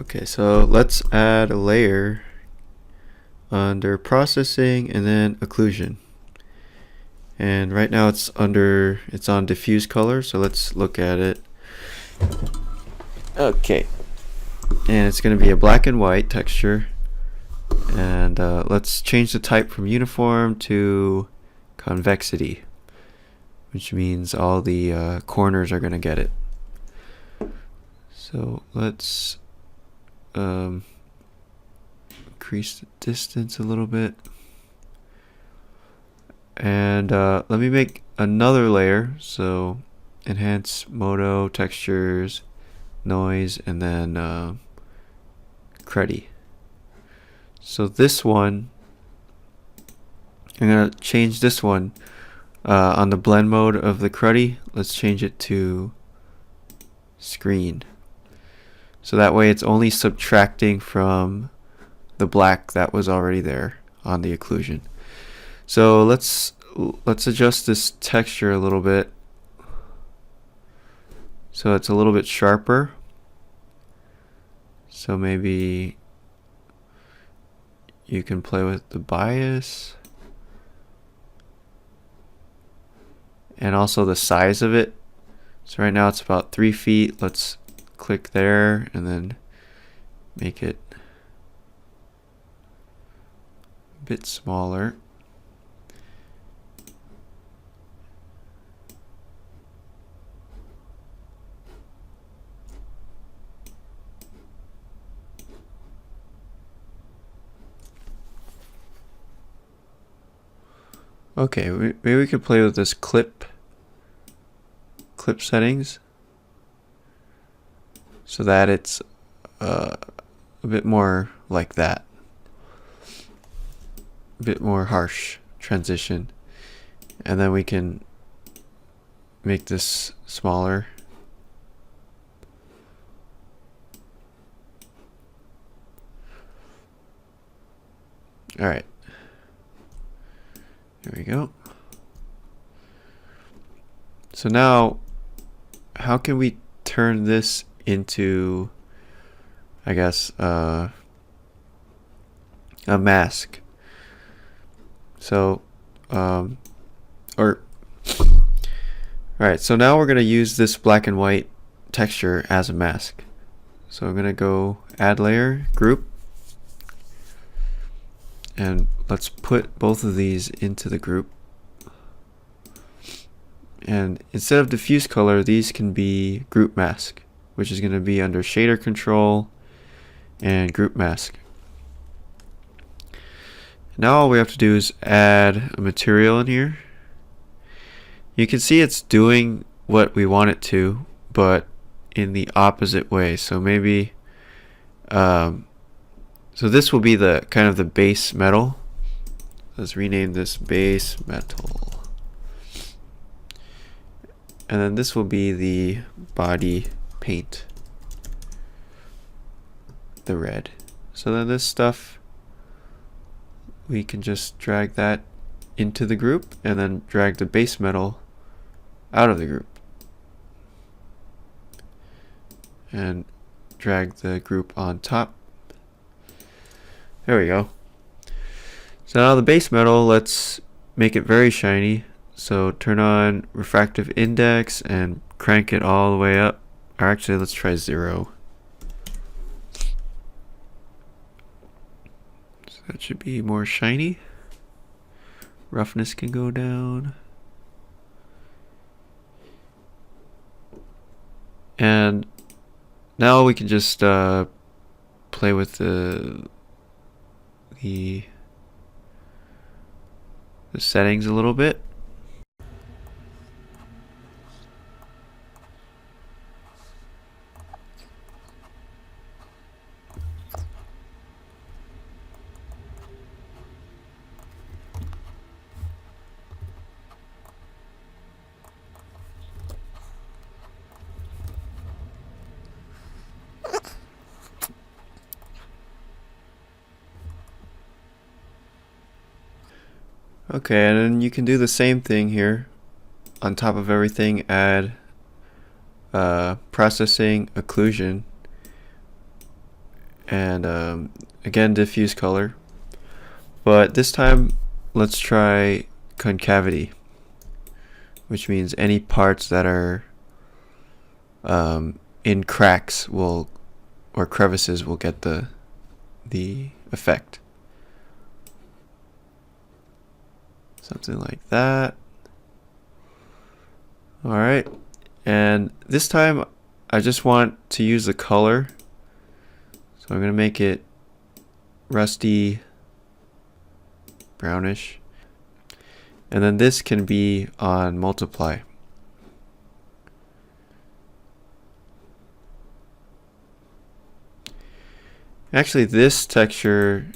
Okay, so let's add a layer under processing and then occlusion. And right now it's on diffuse color, so let's look at it. Okay, and it's going to be a black and white texture. And let's change the type from uniform to convexity, which means all the corners are going to get it. So let's increase the distance a little bit. And let me make another layer. So enhance Modo, textures, noise, and then Cruddy. So this one, I'm going to change this one on the blend mode of the Cruddy. Let's change it to screen. So that way it's only subtracting from the black that was already there on the occlusion. So let's adjust this texture a little bit so it's a little bit sharper. So maybe you can play with the bias and also the size of it. So right now it's about 3 feet. Let's click there and then make it a bit smaller. Okay, maybe we could play with this clip settings so that it's a bit more like that, a bit more harsh transition, and then we can make this smaller. All right. There we go. So now, how can we turn this into, I guess, a mask? So, alright, so now we're going to use this black and white texture as a mask. So I'm going to go add layer, group, and let's put both of these into the group. And instead of diffuse color, these can be group mask, which is going to be under shader control and group mask. Now all we have to do is add a material in here. You can see it's doing what we want it to, but in the opposite way. So maybe, so this will be the kind of the base metal. Let's rename this base metal. And then this will be the body paint, the red. So then this stuff, we can just drag that into the group and then drag the base metal out of the group. And drag the group on top. There we go. So now the base metal, let's make it very shiny. So turn on refractive index and crank it all the way up. Or actually, let's try 0. So that should be more shiny. Roughness can go down. And now we can just play with the settings a little bit. Okay, and then you can do the same thing here. On top of everything, add processing occlusion, and again diffuse color, but this time let's try concavity, which means any parts that are in cracks will, or crevices will get the effect. Something like that. Alright, and this time I just want to use the color, so I'm going to make it rusty brownish, and then this can be on multiply. Actually, this texture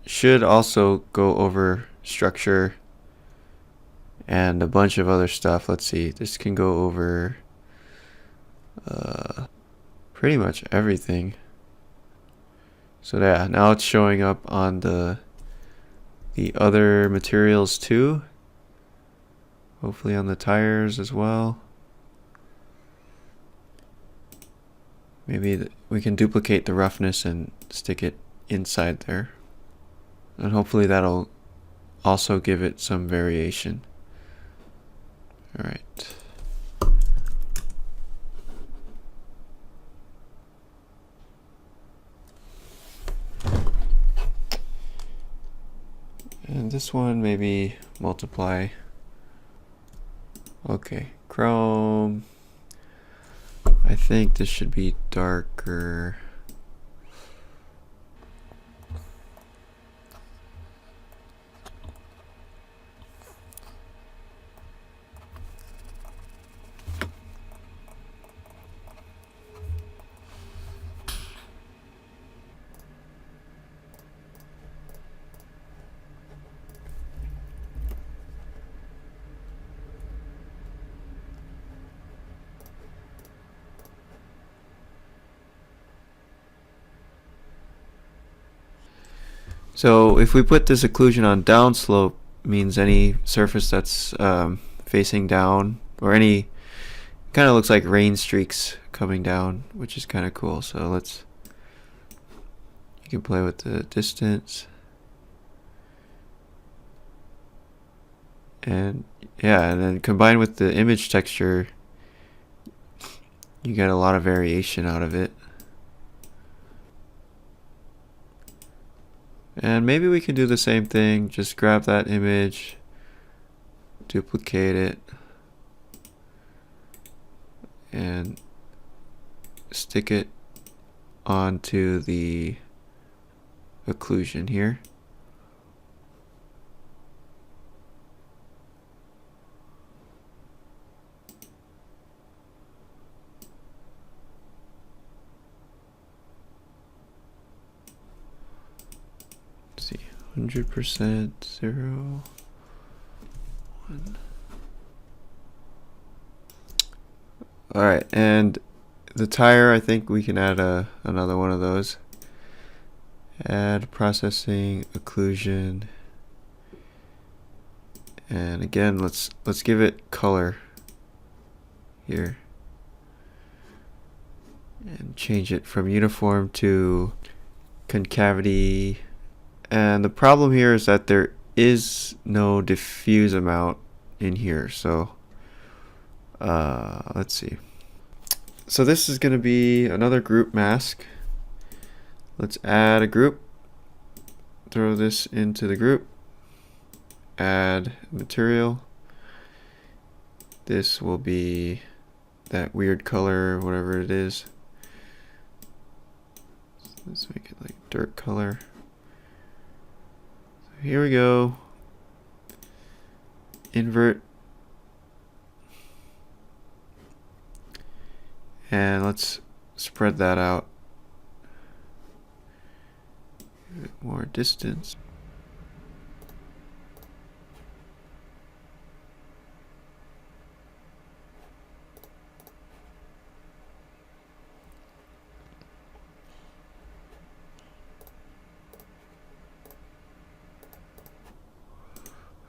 should also go over structure and a bunch of other stuff. Let's see, this can go over pretty much everything. So yeah, now it's showing up on the other materials too. Hopefully on the tires as well. Maybe we can duplicate the roughness and stick it inside there. And hopefully that'll also give it some variation. Alright. And this one maybe multiply. Okay, chrome. I think this should be darker. So if we put this occlusion on downslope, means any surface that's facing down, or any, kind of looks like rain streaks coming down, which is kind of cool. So let's, you can play with the distance. And yeah, and then combined with the image texture, you get a lot of variation out of it. And maybe we can do the same thing, just grab that image, duplicate it, and stick it onto the occlusion here. Let's see, 100%, 0, 1. Alright, and the tire, I think we can add another one of those. Add processing, occlusion, and again let's give it color here and change it from uniform to concavity. And the problem here is that there is no diffuse amount in here, so let's see. So this is going to be another group mask. Let's add a group, throw this into the group, add material. This will be that weird color, whatever it is. Let's make it like dirt color. So here we go. Invert. And let's spread that out. A bit more distance.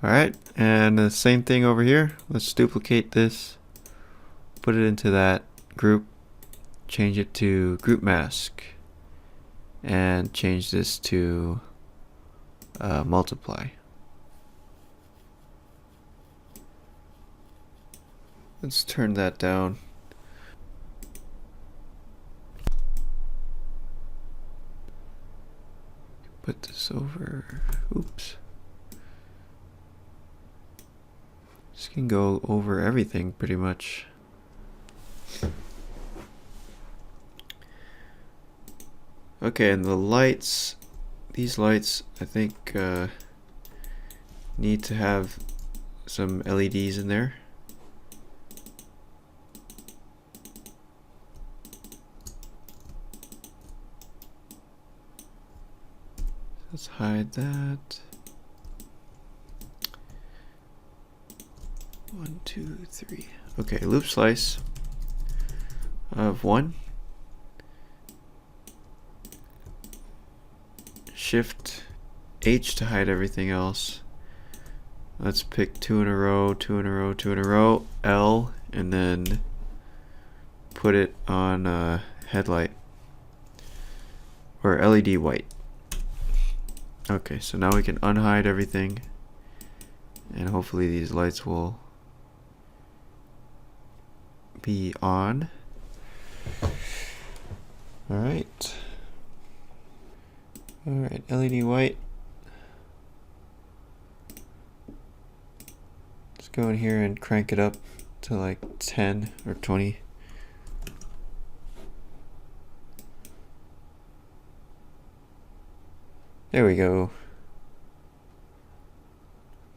Alright, and the same thing over here. Let's duplicate this, put it into that group, change it to group mask, and change this to multiply. Let's turn that down. Put this over. Oops. This can go over everything pretty much. Okay, and the lights, these lights, I think need to have some LEDs in there. Let's hide that. 1, 2, 3. Okay, loop slice of 1. Shift H to hide everything else. Let's pick 2 in a row, 2 in a row, 2 in a row, L, and then put it on headlight or LED white. Okay, so now we can unhide everything, and hopefully these lights will be on. Alright. Alright, LED white. Let's go in here and crank it up to like 10 or 20. There we go.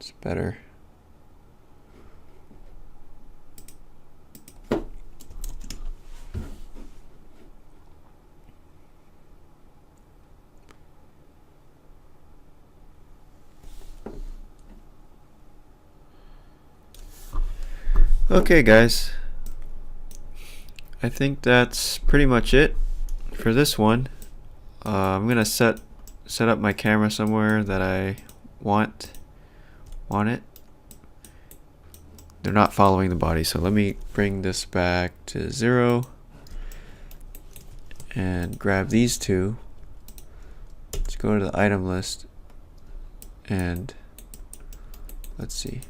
It's better. Okay, guys. I think that's pretty much it for this one. I'm gonna set up my camera somewhere that I want it. They're not following the body, so let me bring this back to 0 and grab these two. Let's go to the item list and let's see,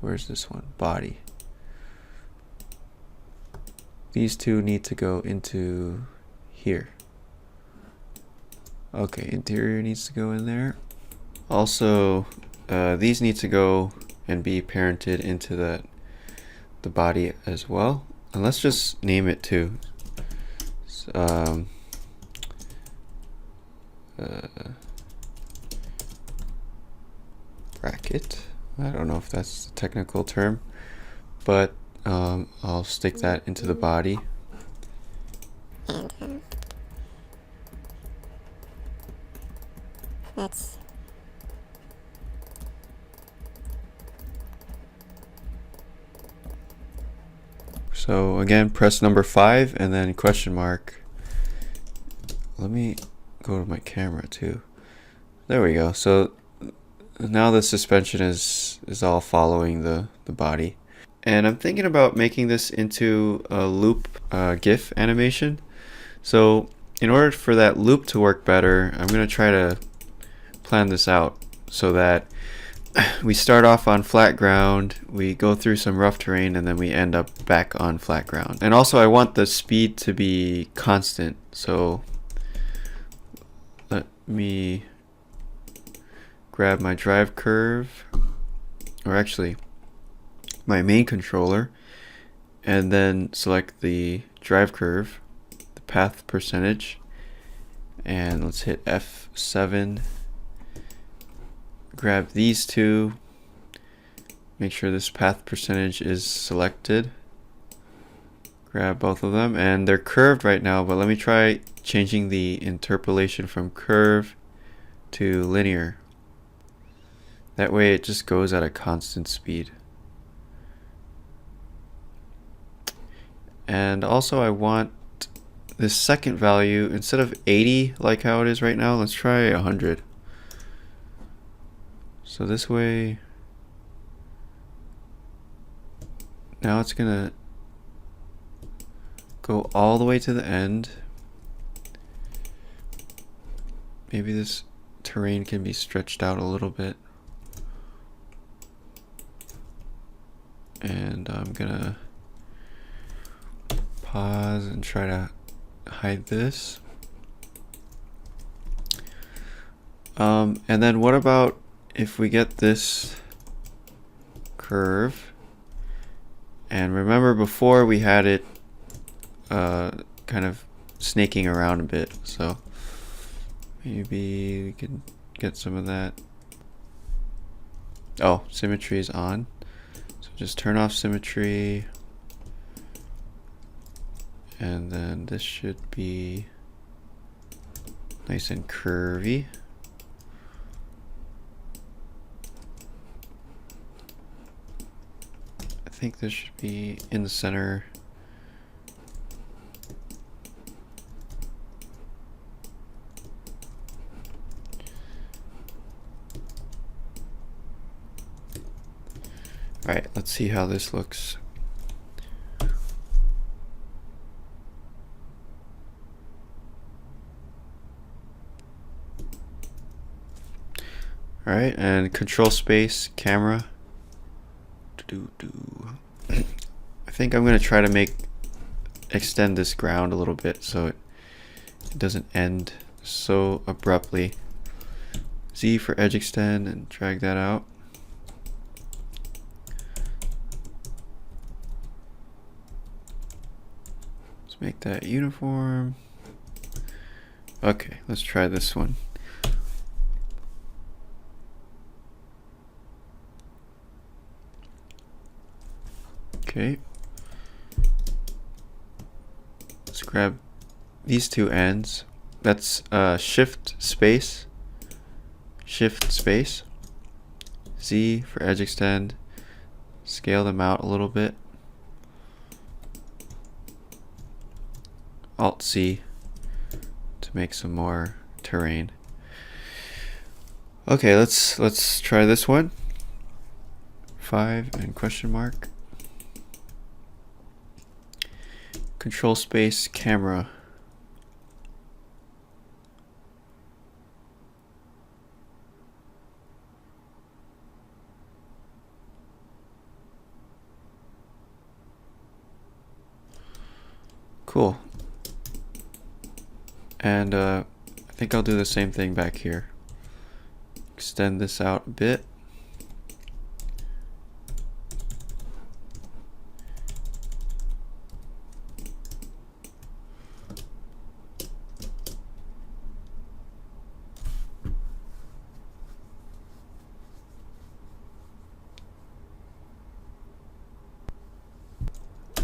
where's this one? Body. These two need to go into here. Okay, interior needs to go in there. Also, these need to go and be parented into the body as well. And let's just name it too. Bracket. I don't know if that's the technical term, but I'll stick that into the body. And that's so again, press number 5 and then question mark. Let me go to my camera too. There we go. So now the suspension is all following the body. And I'm thinking about making this into a loop GIF animation. So in order for that loop to work better, I'm going to try to plan this out so that we start off on flat ground, we go through some rough terrain, and then we end up back on flat ground. And also I want the speed to be constant. So let me grab my drive curve, or actually my main controller, and then select the drive curve, the path percentage, and let's hit F7. Grab these two, make sure this path percentage is selected. Grab both of them, and they're curved right now, but let me try changing the interpolation from curve to linear. That way it just goes at a constant speed. And also I want this second value, instead of 80 like how it is right now, let's try 100. So this way, now it's gonna go all the way to the end. maybe this terrain can be stretched out a little bit. And I'm gonna pause and try to hide this. And then what about if we get this curve, and remember before we had it kind of snaking around a bit, so maybe we can get some of that. Oh, symmetry is on, so just turn off symmetry, and then this should be nice and curvy. I think this should be in the center. All right, let's see how this looks. All right, and control space, camera. I think I'm gonna try to extend this ground a little bit so it doesn't end so abruptly. Z for edge extend and drag that out. Let's make that uniform. Okay, let's try this one. Okay. Let's grab these two ends. That's shift space. Shift space. Z for edge extend. Scale them out a little bit. Alt C to make some more terrain. Okay, let's try this one. 5 and question mark. Control space, camera. Cool. And I think I'll do the same thing back here. Extend this out a bit.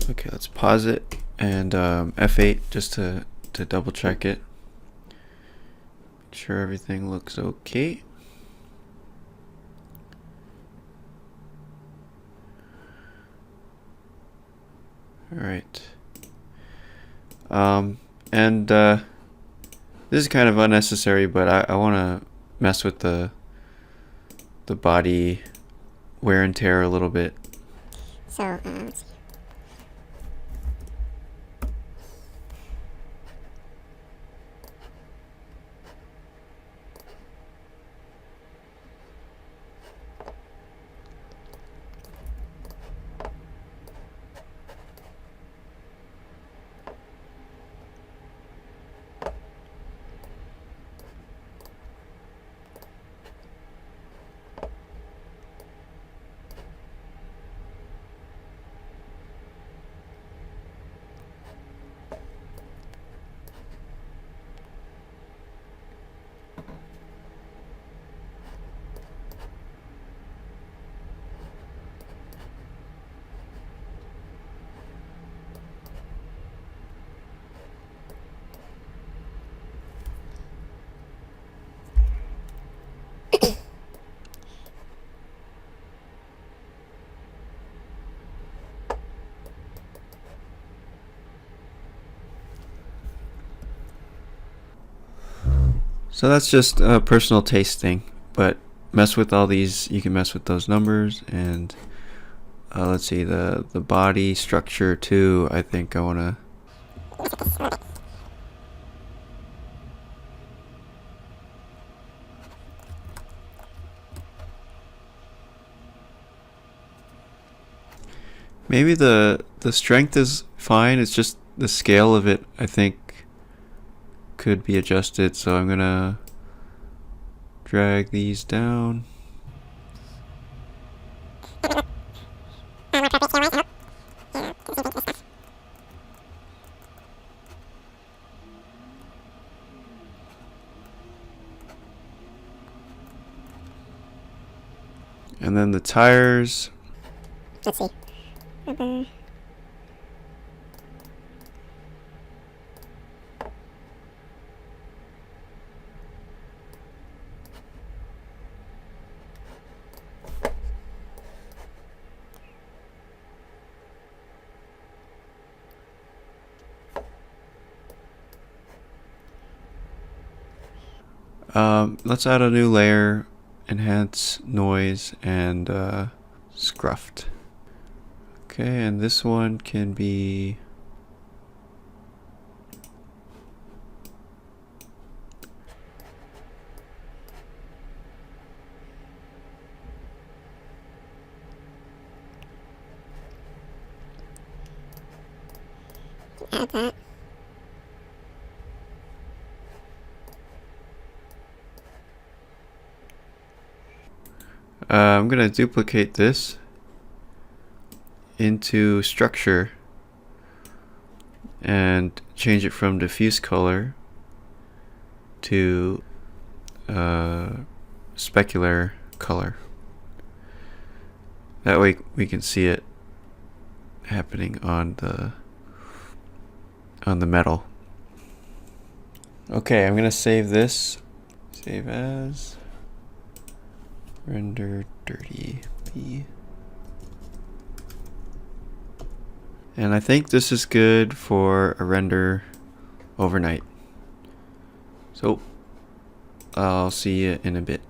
Okay, let's pause it and F8 just to double check it. Make sure everything looks okay. All right. This is kind of unnecessary, but I want to mess with the body wear and tear a little bit. So, let's see. So that's just a personal taste thing, but mess with all these, you can mess with those numbers, and let's see, the body structure too, I think I want to... Maybe the strength is fine. It's just the scale of it, I think, could be adjusted. So I'm gonna drag these down. And then the tires. Let's see. Rubber. Let's add a new layer, enhance noise and scruffed. Okay, and this one can be Add that. I'm gonna duplicate this into structure and change it from diffuse color to specular color. That way we can see it happening on the metal. Okay, I'm gonna save this. Save as render dirty B. And I think this is good for a render overnight. So I'll see you in a bit.